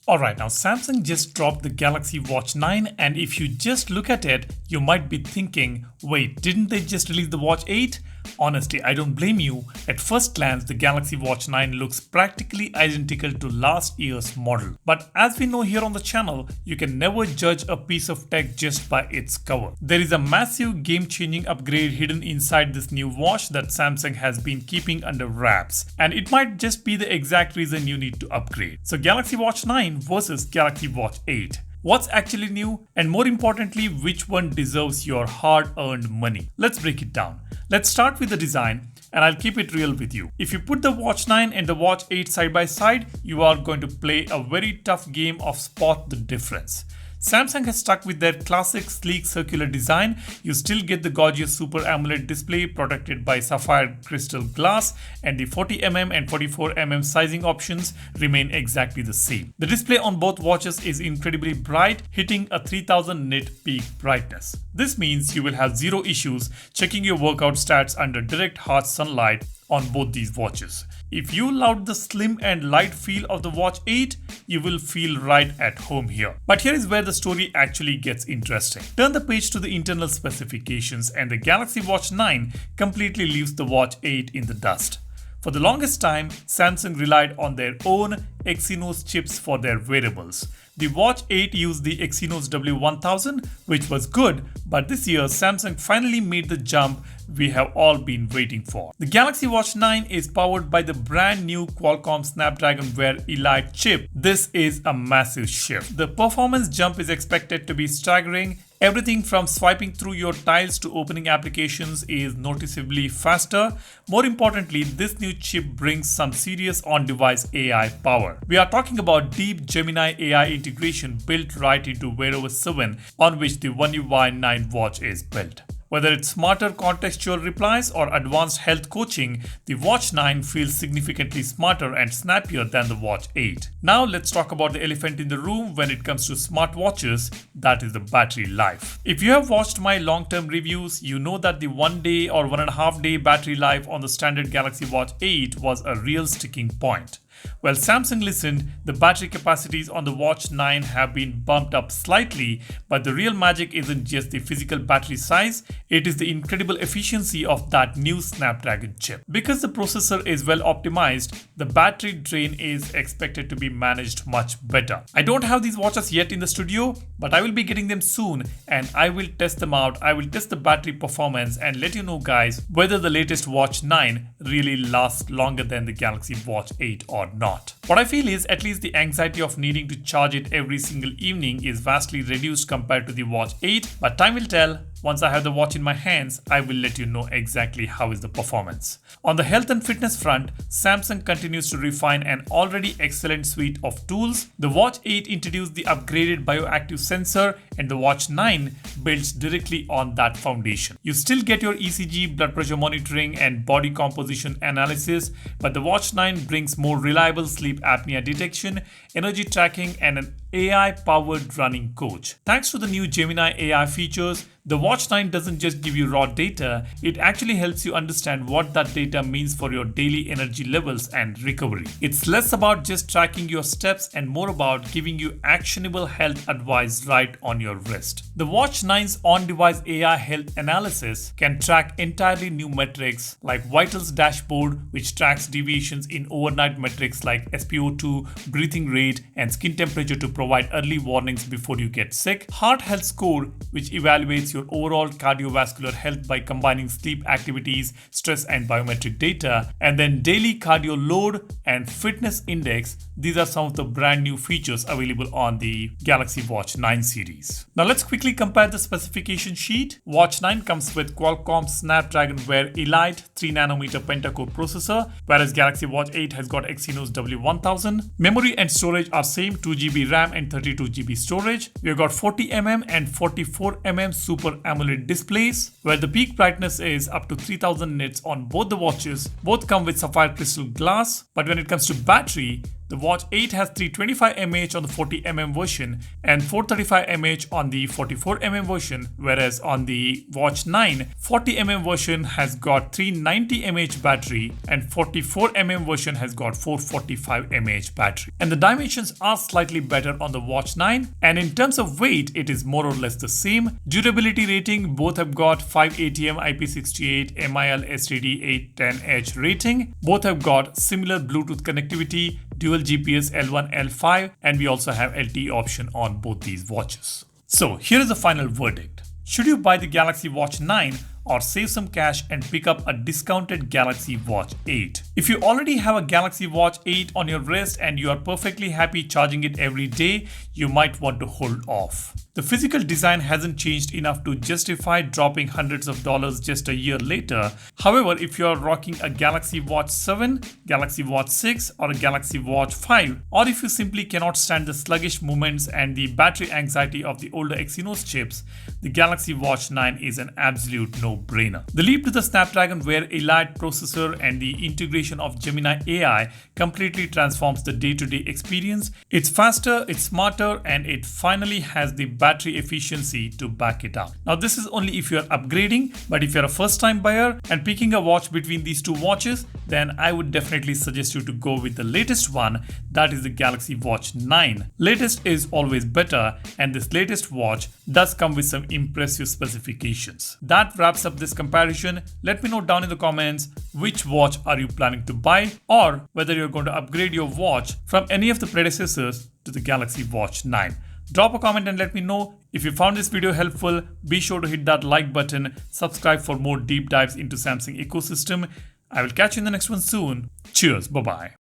Alright, now Samsung just dropped the Galaxy Watch 9, and if you just look at it, you might be thinking, wait, didn't they just release the Watch 8? Honestly, I don't blame you. At first glance, the Galaxy Watch 9 looks practically identical to last year's model. But as we know here on the channel, you can never judge a piece of tech just by its cover. There is a massive game-changing upgrade hidden inside this new watch that Samsung has been keeping under wraps, and it might just be the exact reason you need to upgrade. So Galaxy Watch 9 versus Galaxy Watch 8. What's actually new, and more importantly, which one deserves your hard-earned money? Let's break it down. Let's start with the design, and I'll keep it real with you. If you put the Watch 9 and the Watch 8 side by side, you are going to play a very tough game of spot the difference. Samsung has stuck with their classic sleek circular design. You still get the gorgeous Super AMOLED display protected by sapphire crystal glass, and the 40mm and 44mm sizing options remain exactly the same. The display on both watches is incredibly bright, hitting a 3000 nit peak brightness. This means you will have zero issues checking your workout stats under direct harsh sunlight on both these watches. If you loved the slim and light feel of the Watch 8, you will feel right at home here. But here is where the story actually gets interesting. Turn the page to the internal specifications, and the Galaxy Watch 9 completely leaves the Watch 8 in the dust. For the longest time, Samsung relied on their own Exynos chips for their wearables. The Watch 8 used the Exynos W1000, which was good, but this year Samsung finally made the jump we have all been waiting for. The Galaxy Watch 9 is powered by the brand new Qualcomm Snapdragon Wear Elite chip. This is a massive shift. The performance jump is expected to be staggering. Everything from swiping through your tiles to opening applications is noticeably faster. More importantly, this new chip brings some serious on-device AI power. We are talking about deep Gemini AI integration built right into Wear OS 7, on which the One UI 9 watch is built. Whether it's smarter contextual replies or advanced health coaching, the Watch 9 feels significantly smarter and snappier than the Watch 8. Now let's talk about the elephant in the room when it comes to smartwatches, that is the battery life. If you have watched my long-term reviews, you know that the 1 day or 1.5 day battery life on the standard Galaxy Watch 8 was a real sticking point. Well, Samsung listened. The battery capacities on the Watch 9 have been bumped up slightly, but the real magic isn't just the physical battery size, it is the incredible efficiency of that new Snapdragon chip. Because the processor is well optimized, the battery drain is expected to be managed much better. I don't have these watches yet in the studio, but I will be getting them soon, and I will test them out. I will test the battery performance and let you know, guys, whether the latest Watch 9 really lasts longer than the Galaxy Watch 8 or not. What I feel is at least the anxiety of needing to charge it every single evening is vastly reduced compared to the Watch 8, but time will tell. Once I have the watch in my hands, I will let you know exactly how is the performance. On the health and fitness front, Samsung continues to refine an already excellent suite of tools. The Watch 8 introduced the upgraded bioactive sensor, and the Watch 9 builds directly on that foundation. You still get your ECG, blood pressure monitoring, and body composition analysis, but the Watch 9 brings more reliable sleep apnea detection, energy tracking, and an AI-powered running coach. Thanks to the new Gemini AI features, the Watch 9 doesn't just give you raw data, it actually helps you understand what that data means for your daily energy levels and recovery. It's less about just tracking your steps and more about giving you actionable health advice right on your wrist. The Watch 9's on-device AI health analysis can track entirely new metrics like Vitals dashboard, which tracks deviations in overnight metrics like SpO2, breathing rate, and skin temperature to provide early warnings before you get sick. Heart health score, which evaluates your overall cardiovascular health by combining sleep activities, stress, and biometric data. And then daily cardio load and fitness index. These are some of the brand new features available on the Galaxy Watch 9 series. Now let's quickly compare the specification sheet. Watch 9 comes with Qualcomm Snapdragon Wear Elite 3nm pentacore processor, whereas Galaxy Watch 8 has got Exynos W1000. Memory and storage are same, 2GB RAM and 32GB storage. We've got 40mm and 44mm Super AMOLED displays, where the peak brightness is up to 3000 nits on both the watches. Both come with sapphire crystal glass, but when it comes to battery, The Watch 8 has 325 mAh on the 40mm version and 435 mAh on the 44mm version, whereas on the Watch 9, 40mm version has got 390 mAh battery and 44mm version has got 445 mAh battery. And the dimensions are slightly better on the Watch 9, and in terms of weight, it is more or less the same. Durability rating, both have got 5 ATM IP68 MIL STD 810H rating. Both have got similar Bluetooth connectivity, dual GPS L1, L5, and we also have LTE option on both these watches. So here is the final verdict. Should you buy the Galaxy Watch 9 or save some cash and pick up a discounted Galaxy Watch 8? If you already have a Galaxy Watch 8 on your wrist and you are perfectly happy charging it every day, you might want to hold off. The physical design hasn't changed enough to justify dropping hundreds of dollars just a year later. However, if you are rocking a Galaxy Watch 7, Galaxy Watch 6 or a Galaxy Watch 5, or if you simply cannot stand the sluggish movements and the battery anxiety of the older Exynos chips, the Galaxy Watch 9 is an absolute no-brainer. The leap to the Snapdragon Wear Elite processor and the integration of Gemini AI completely transforms the day-to-day experience. It's faster, it's smarter, and it finally has the battery efficiency to back it up. Now this is only if you're upgrading, but if you're a first-time buyer and picking a watch between these two watches, then I would definitely suggest you to go with the latest one, that is the Galaxy Watch 9. Latest is always better, and this latest watch does come with some impressive specifications. That wraps up this comparison. Let me know down in the comments which watch are you planning to buy, or whether you're going to upgrade your watch from any of the predecessors to the Galaxy Watch 9. Drop a comment and let me know. If you found this video helpful, be sure to hit that like button, subscribe for more deep dives into Samsung ecosystem. I will catch you in the next one soon. Cheers, bye-bye.